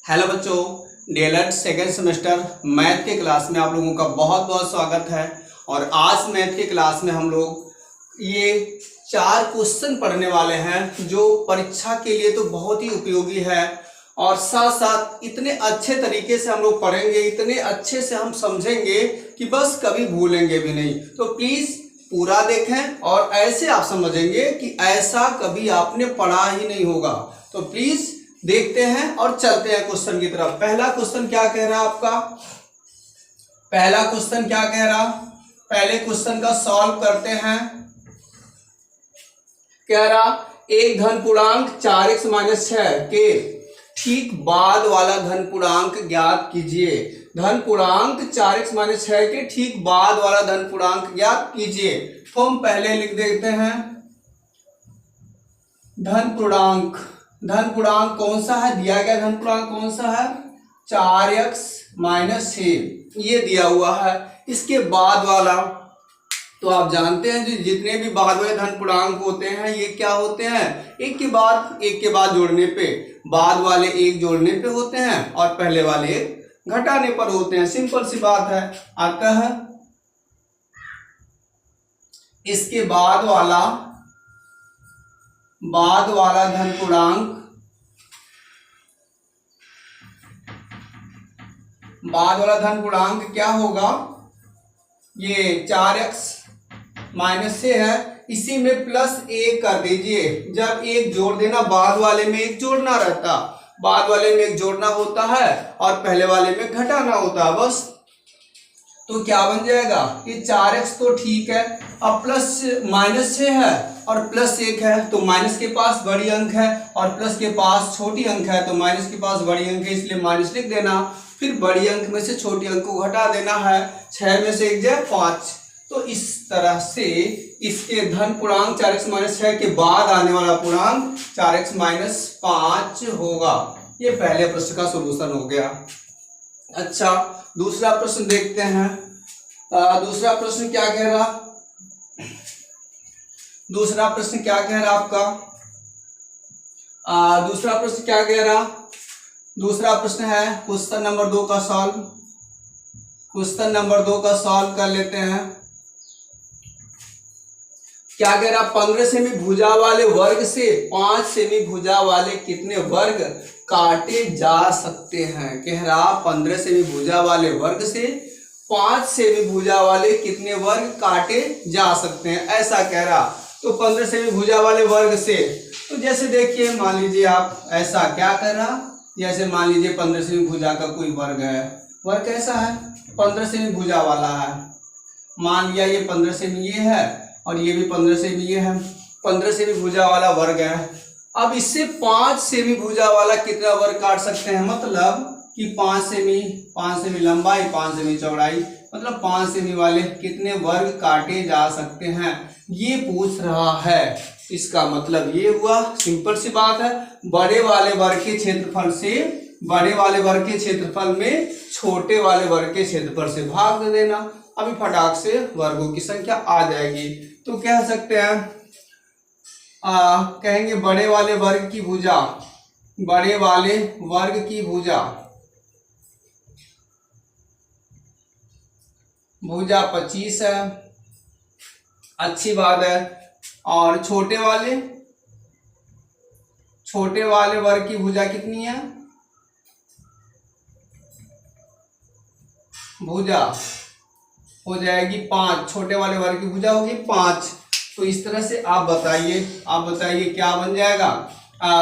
Hello बच्चों, DElEd second semester math के class में आप लोगों का बहुत बहुत स्वागत है। और आज मैथ के क्लास में हम लोग ये 4 क्वेश्चन पढ़ने वाले हैं जो परीक्षा के लिए तो बहुत ही उपयोगी है और साथ साथ इतने अच्छे तरीके से हम लोग पढ़ेंगे, इतने अच्छे से हम समझेंगे कि बस कभी भूलेंगे भी नहीं। तो प्लीज़ पूरा देखें और ऐसे आप समझेंगे कि ऐसा कभी आपने पढ़ा ही नहीं होगा। तो प्लीज़ देखते हैं और चलते हैं क्वेश्चन की तरफ। पहला क्वेश्चन क्या कह रहा है आपका? पहला क्वेश्चन क्या कह रहा? पहले क्वेश्चन का सॉल्व करते हैं। कह रहा एक धन पूर्णांक 4x - 6 के ठीक बाद वाला धन पूर्णांक ज्ञात कीजिए। धन पूर्णांक 4x - 6 के ठीक बाद वाला धन पूर्णांक ज्ञात कीजिए। तो हम पहले लिख देते हैं धन पूर्णांक। धन पूर्णांक कौन सा है? दिया गया धन पूर्णांक कौन सा है? 4x - 6 ये दिया हुआ है। इसके बाद वाला तो आप जानते हैं जो जितने भी बाद वाले धन पूर्णांक होते हैं ये क्या होते हैं? एक के बाद जोड़ने पे, बाद वाले एक जोड़ने पे होते हैं और पहले वाले एक घटाने पर होते हैं। सिंपल सी बात है। अतः इसके बाद वाला धन पूर्णांक, बाद वाला धन पूर्णांक क्या होगा? ये 4x - 6 है, इसी में +1 कर दीजिए। जब एक जोड़ देना, बाद वाले में एक जोड़ना रहता, बाद वाले में एक जोड़ना होता है और पहले वाले में घटाना होता है बस। तो क्या बन जाएगा? ये 4x तो ठीक है, अब -6 है और +1 है तो माइनस के पास बड़ी अंक है और प्लस के पास छोटी अंक है, तो माइनस के पास बड़ी अंक है इसलिए माइनस लिख देना। फिर बड़ी अंक में से छोटी अंक को घटा देना है। 6 में से 1 जाए 5। तो इस तरह से इसके धन पूर्णांक 4x - 6 के बाद आने वाला पूर्णांक 4x - 5 होगा। ये पहले प्रश्न का सॉल्यूशन हो गया। अच्छा, दूसरा प्रश्न देखते हैं। दूसरा प्रश्न क्या कह रहा? दूसरा प्रश्न क्या कह रहा आपका? दूसरा प्रश्न क्या कह रहा? दूसरा प्रश्न है क्वेश्चन नंबर 2 का सॉल्व। क्वेश्चन नंबर 2 का सॉल्व कर लेते हैं। क्या कह रहा? 15 सेमी भुजा वाले वर्ग से 5 सेमी भुजा वाले कितने वर्ग काटे जा सकते हैं? कह रहा 15 सेमी भुजा वाले वर्ग से 5 सेमी भुजा वाले कितने वर्ग काटे जा सकते हैं, ऐसा कह रहा। तो 15 सेमी भुजा वाले वर्ग से, तो जैसे देखिए मान लीजिए आप ऐसा क्या कर रहा, जैसे मान लीजिए 15 सेमी भुजा का कोई वर्ग है। वर्ग कैसा है? 15 सेमी भुजा वाला है। मान लिया ये 15 सेमी ये है और ये भी 15 सेमी ये है। 15 सेमी भुजा वाला वर्ग है। अब इससे 5 सेमी भुजा वाला कितना वर्ग काट सकते हैं? मतलब कि 5 सेमी लंबाई, 5 सेमी चौड़ाई, मतलब 5 सेमी वाले कितने वर्ग काटे जा सकते हैं, ये पूछ रहा है। इसका मतलब ये हुआ, सिंपल सी बात है, बड़े वाले वर्ग के क्षेत्रफल से, बड़े वाले वर्ग के क्षेत्रफल में छोटे वाले वर्ग के क्षेत्रफल से भाग दे देना। अभी फटाक से वर्गों की संख्या आ जाएगी। तो कह सकते हैं कहेंगे बड़े वाले वर्ग की भुजा, बड़े वाले वर्ग की भुजा 25 है, अच्छी बात है। और छोटे वाले वर्ग की भुजा कितनी है? भुजा हो जाएगी 5, छोटे वाले वर्ग की भुजा होगी 5। तो इस तरह से आप बताइए क्या बन जाएगा?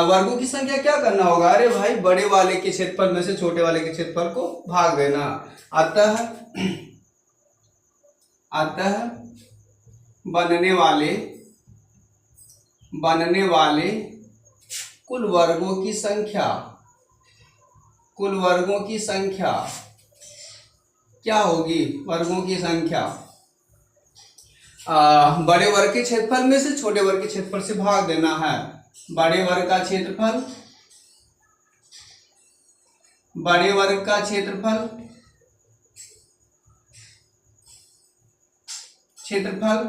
वर्गों की संख्या क्या करना होगा? अरे भाई, बड़े वाले के क्षेत्रफल में से छोटे वाले के क्षेत्रफल को भाग देना। अतः बनने वाले कुल वर्गों की संख्या क्या होगी? वर्गों की संख्या बड़े वर्ग के क्षेत्रफल में से छोटे वर्ग के क्षेत्रफल से भाग देना है। बड़े वर्ग का क्षेत्रफल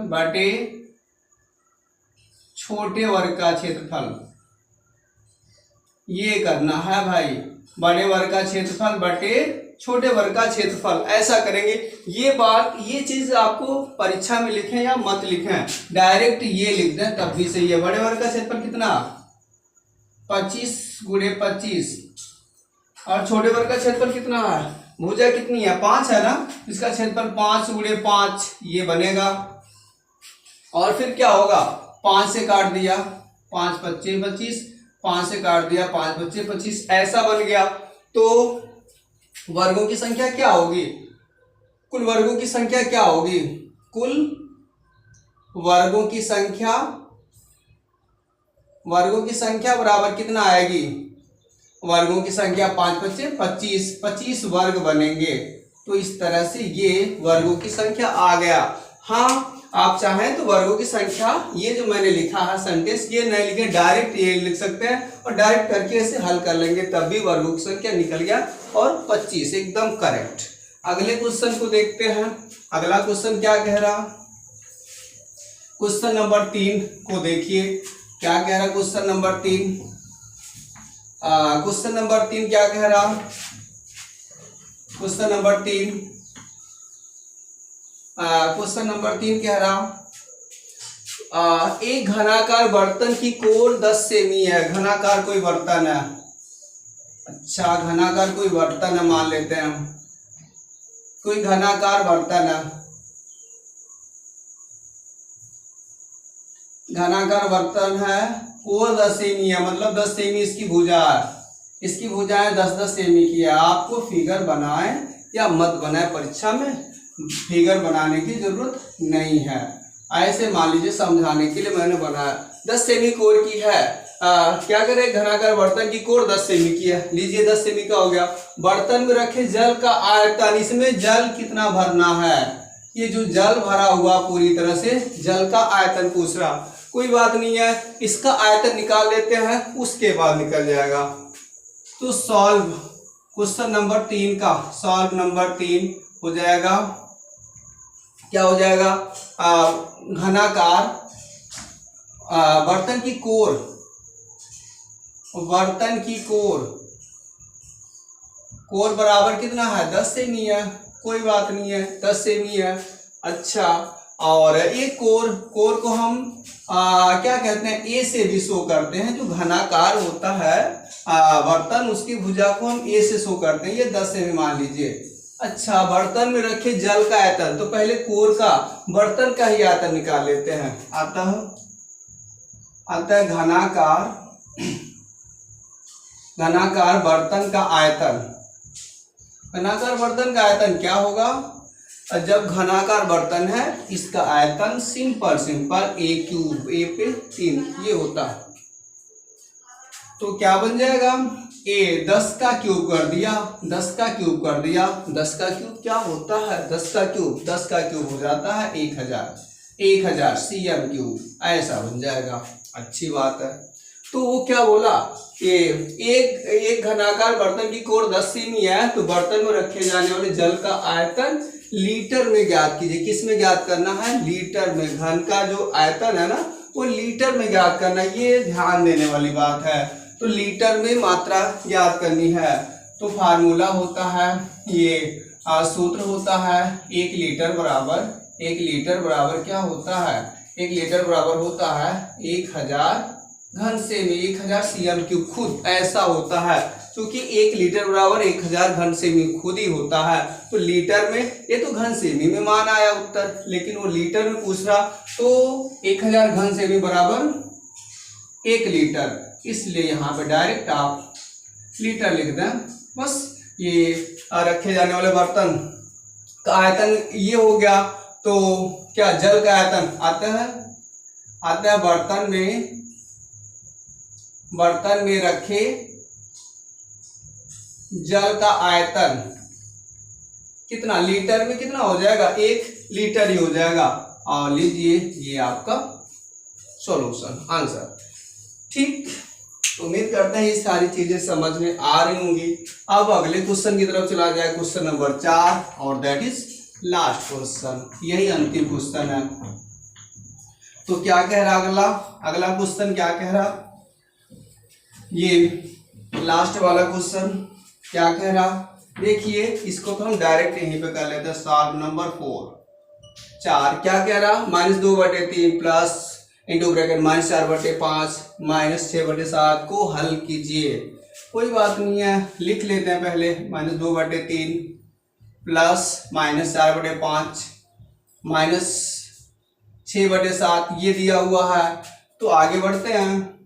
बटे छोटे वर्ग का क्षेत्रफल, ये करना है भाई। बड़े वर्ग का क्षेत्रफल बटे छोटे वर्ग का क्षेत्रफल, ऐसा करेंगे। ये चीज आपको परीक्षा में लिखें या मत लिखें, डायरेक्ट ये लिख दें तब भी सही है। बड़े वर्ग का क्षेत्रफल कितना 25 × 25 और छोटे वर्ग का क्षेत्रफल कितना है, भुजा कितनी है 5 है ना, इसका क्षेत्रफल 5 × 5 ये बनेगा। और फिर क्या होगा, 5 से काट दिया 5 × 5 = 25, 5 से काट दिया 5 × 5 = 25, ऐसा बन गया। तो वर्गों की संख्या क्या होगी, कुल वर्गों की संख्या क्या होगी, कुल वर्गों की संख्या बराबर कितना आएगी, वर्गों की संख्या 5 × 5 = 25 वर्ग बनेंगे। तो इस तरह से ये वर्गों की संख्या आ गया। हाँ, आप चाहें तो वर्गों की संख्या ये जो मैंने लिखा है सेंटेंस, ये नहीं लिखे, डायरेक्ट ये लिख सकते हैं और डायरेक्ट करके इसे हल कर लेंगे, तब भी वर्गों की संख्या निकल गया और 25 एकदम करेक्ट। अगले क्वेश्चन को देखते हैं। अगला क्वेश्चन क्या कह रहा, क्वेश्चन नंबर 3 को देखिए क्या कह रहा। क्वेश्चन नंबर 3 क्या कह रहा, क्वेश्चन नंबर 3 कह रहा, एक घनाकार बर्तन की कोर 10 सेमी है। घनाकार कोई बर्तन है, अच्छा घनाकार कोई बर्तन है, मान लेते हैं हम कोई घनाकार बर्तन है, घनाकार बर्तन है, कोर 10 सेमी है, मतलब 10 सेमी इसकी भुजा है, इसकी भुजाएं 10-10 सेमी की है। आपको फिगर बनाए या मत बनाए, परीक्षा में फिगर बनाने की जरूरत नहीं है, ऐसे मान लीजिए समझाने के लिए मैंने बनाया। 10 सेमी कोर की है, क्या करें, घनाकार बर्तन की कोर 10 सेमी की है, लीजिए 10 सेमी का हो गया। बर्तन में रखे जल का आयतन, इसमें जल कितना भरना है, ये जो जल भरा हुआ पूरी तरह से जल का आयतन पूछ रहा, कोई बात नहीं है, इसका आयतन निकाल लेते हैं, उसके बाद निकल जाएगा। तो सॉल्व क्वेश्चन नंबर 3 का सॉल्व नंबर 3 हो जाएगा, क्या हो जाएगा, घनाकार बर्तन की कोर, कोर बराबर कितना है 10 सेमी है, कोई बात नहीं है 10 सेमी है। अच्छा, और एक कोर को हम क्या कहते हैं, ए से भी शो करते हैं, जो घनाकार होता है बर्तन उसकी भुजा को हम ए से शो करते हैं, ये 10 सेमी मान लीजिए। अच्छा, बर्तन में रखे जल का आयतन, तो पहले कोर का बर्तन का ही आयतन निकाल लेते हैं। आता है घनाकार बर्तन का आयतन, घनाकार बर्तन का आयतन क्या होगा, जब घनाकार बर्तन है इसका आयतन सिंपल a³ a पे 3 ये होता है, तो क्या बन जाएगा, a 10 का क्यूब कर दिया, 10 का क्यूब कर दिया, 10 का क्यूब क्या होता है, 10 का क्यूब हो जाता है 1000 cm³, ऐसा बन जाएगा। अच्छी बात है। तो वो क्या बोला, एक घनाकार बर्तन की कोर 10 सेमी है, तो बर्तन में रखे जाने वाले जल का आयतन लीटर में ज्ञात कीजिए। किस में ज्ञात करना है, लीटर में। घन का जो आयतन है ना वो लीटर में ज्ञात करना, ये ध्यान देने वाली बात है। तो लीटर में मात्रा ज्ञात करनी है, तो फार्मूला होता है, ये सूत्र होता है 1 लीटर बराबर क्या होता है, 1 लीटर बराबर होता है 1000 घन सेमी, 1000 cm³ खुद ऐसा होता है, क्योंकि 1 लीटर बराबर 1000 घन सेमी खुद ही होता है। तो लीटर में, ये तो घन सेमी में मान आया उत्तर, लेकिन वो लीटर में पूछ रहा, तो 1000 घन सेमी बराबर 1 लीटर, इसलिए यहाँ पे डायरेक्ट आप लीटर लिख दें बस। ये रखे जाने वाले बर्तन का आयतन ये हो गया, तो क्या जल का आयतन आता है बर्तन में रखे जल का आयतन कितना, लीटर में कितना हो जाएगा, 1 लीटर ही हो जाएगा। और लीजिए ये आपका सॉल्यूशन आंसर। ठीक, उम्मीद करते हैं ये सारी चीजें समझ में आ रही होंगी। अब अगले क्वेश्चन की तरफ चला जाए, क्वेश्चन नंबर 4, और दैट इज लास्ट क्वेश्चन, यही अंतिम क्वेश्चन है। तो क्या कह रहा अगला क्वेश्चन क्या कह रहा, ये लास्ट वाला क्वेश्चन क्या कह रहा, देखिए इसको तो हम डायरेक्ट यहीं पे कर लेते हैं। सॉल्व नंबर 4, 4 क्या कह रहा, -2/3 प्लस इंटू ब्रैकेट -4/5 -6/7 को हल कीजिए। कोई बात नहीं है, लिख लेते हैं पहले। -2/3 प्लस -4/5 -6/7 ये दिया हुआ है, तो आगे बढ़ते हैं।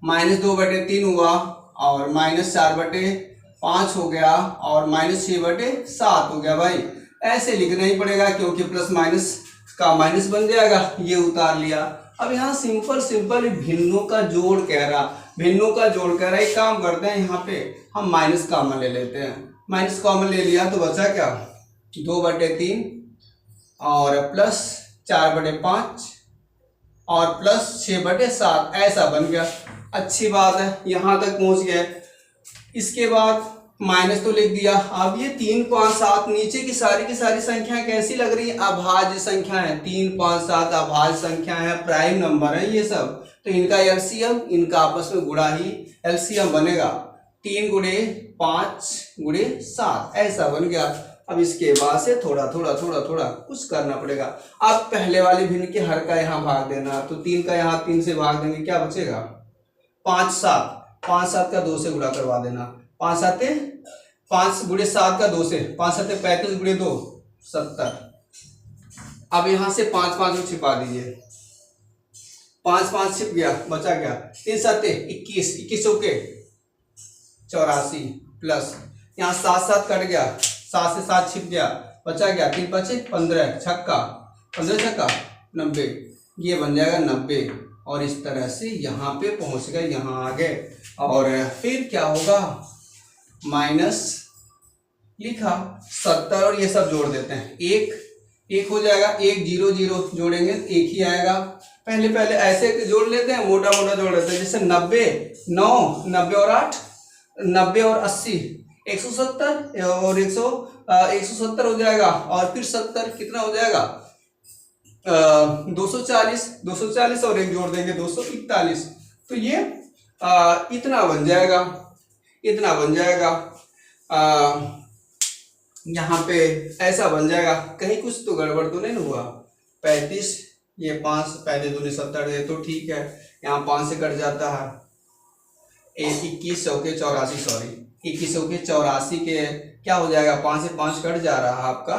-2/3 हुआ और -4/5 हो गया और -6/7 हो गया। भाई ऐसे लिखना ही पड़ेगा क्योंकि प्लस माइनस का माइनस बन जाएगा, ये उतार लिया। अब यहाँ सिंपल भिन्नों का जोड़ कह रहा, भिन्नों का जोड़ कह रहा है। एक काम करते हैं, यहाँ पे हम माइनस कॉमन ले लेते हैं। माइनस कॉमन ले लिया तो बचा क्या, 2/3 और प्लस 4/5 और प्लस 6/7 ऐसा बन गया। अच्छी बात है, यहाँ तक पहुंच गए। इसके बाद माइनस तो लिख दिया। अब ये 3, 5, 7 नीचे की सारी संख्याएं कैसी लग रही है, अभाज्य संख्या है। 3, 5, 7 अभाज्य संख्या है, प्राइम नंबर है ये सब। तो इनका एलसीएम, इनका आपस में गुणा ही एलसीएम बनेगा। 3 × 5 × 7 ऐसा बन गया। अब इसके बाद से थोड़ा कुछ करना पड़ेगा। अब पहले वाले भिन्न के हर का यहाँ भाग देना, तो 3 का यहाँ 3 से भाग देंगे, क्या बचेगा, 5, 7 का 2 से गुणा करवा देना। 5 × 7 का 2 से, 5 7 35 × 2 70। अब यहाँ से 5 5 को छिपा दीजिए, 5 5 छिप गया, बचा गया 3 7 21, 21 चौके 84 प्लस यहाँ 7 7 कट गया, 7 से 7 छिप गया, बचा गया 3 5 15 छक्का 90, ये बन जाएगा 90। और इस तरह से यहाँ पे पहुंच गए, यहाँ आ गए। और फिर क्या होगा, माइनस लिखा 70 और ये सब जोड़ देते हैं, एक हो जाएगा। 1 0 0 जोड़ेंगे 1 ही आएगा। पहले ऐसे जोड़ लेते हैं, मोटा जोड़ लेते हैं। जैसे 90 9 90 और 8 90 और 80 170 और 170 हो जाएगा। और फिर 70 कितना हो जाएगा, 240 और 1 जोड़ देंगे 241। तो ये इतना बन जाएगा, यहाँ पे ऐसा बन जाएगा। कहीं कुछ तो गड़बड़ तो नहीं हुआ। 35 ये 5 पहले 2 70 है तो ठीक है, यहाँ 5 से कट जाता है। 21 चौके 84, सॉरी 21 चौके 84 के क्या हो जाएगा, 5 से 5 कट जा रहा है आपका।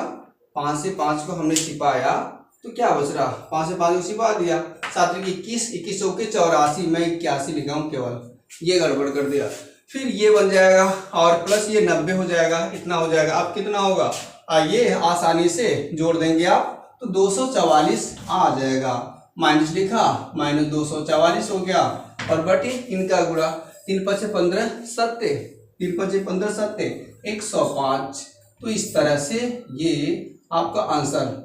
5 से 5 को हमने छिपाया तो क्या बच रहा, 5 से 5 को छिपा दिया। 7 21 चौके 84, मैं 81 लिखा हूँ केवल, ये गड़बड़ कर दिया। फिर ये बन जाएगा और प्लस ये 90 हो जाएगा, इतना हो जाएगा। अब कितना होगा, ये आसानी से जोड़ देंगे आप तो 244 आ जाएगा। माइनस लिखा, -244 हो गया और बटे इनका गुणा 3 5 15 7 3 5 15 7 105। तो इस तरह से ये आपका आंसर।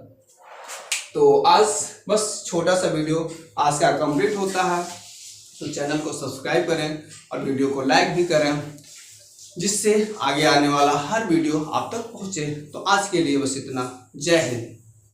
तो आज बस छोटा सा वीडियो आज का कंप्लीट होता है। तो चैनल को सब्सक्राइब करें और वीडियो को लाइक भी करें, जिससे आगे आने वाला हर वीडियो आप तक पहुंचे। तो आज के लिए बस इतना। जय हिंद।